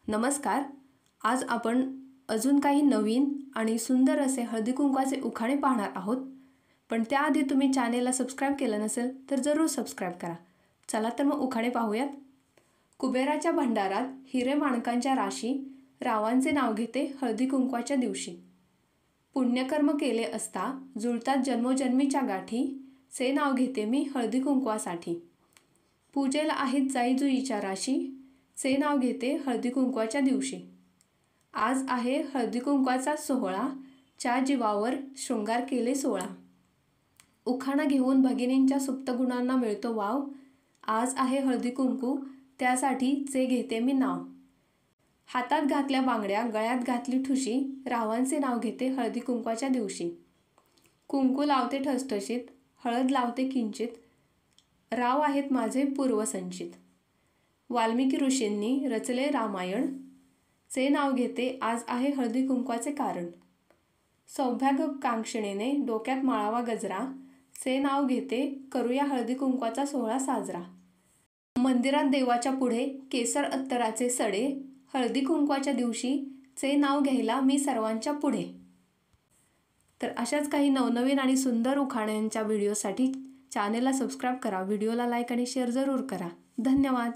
नमस्कार. आज आपण अजून काही नवीन आणि सुंदर असे हळदी कुंकवाचे उखाणे पाहणार आहोत. पण त्याआधी तुम्ही चॅनेलला सबस्क्राईब केलं नसेल तर जरूर सबस्क्राईब करा. चला तर मग उखाणे पाहूयात. कुबेराच्या भंडारात हिरे माणकांच्या राशी, रावांचे नाव घेते हळदी कुंकवाच्या दिवशी. पुण्यकर्म केले असता जुळतात जन्मोजन्मीच्या गाठी, से नाव घेते मी हळदी कुंकवासाठी. पूजेला आहेत जाई जुईच्या राशी, से नाव घेते हळदी कुंकवाच्या दिवशी. आज आहे हळदी कुंकवाचा सोहळा, च्या जीवावर शृंगार केले 16. उखाणा घेऊन भगिनींच्या सुप्त गुणांना मिळतो वाव. आज आहे हळदी कुंकू, त्यासाठी चे घेते मी नाव. हातात घातल्या बांगड्या, गळ्यात घातली ठुशी, रावांचे नाव घेते हळदी कुंकवाच्या दिवशी. कुंकू लावते ठसठशीत, हळद लावते किंचित, राव आहेत माझे पूर्वसंचित. वाल्मिकी ऋषींनी रचले रामायण, चे नाव घेते आज आहे हळदी कुंकवाचे कारण. सौभाग्य कांक्षणीने डोक्यात माळावा गजरा, से नाव घेते करूया हळदी कुंकवाचा सोहळा साजरा. मंदिरात देवाच्या पुढे केसर अत्तराचे सडे, हळदी कुंकवाच्या दिवशी चे नाव घ्यायला मी सर्वांच्या पुढे. तर अशाच काही नवनवीन आणि सुंदर उखाण्यांच्या व्हिडिओसाठी चॅनेलला सबस्क्राईब करा. व्हिडिओला लाईक आणि शेअर जरूर करा. धन्यवाद.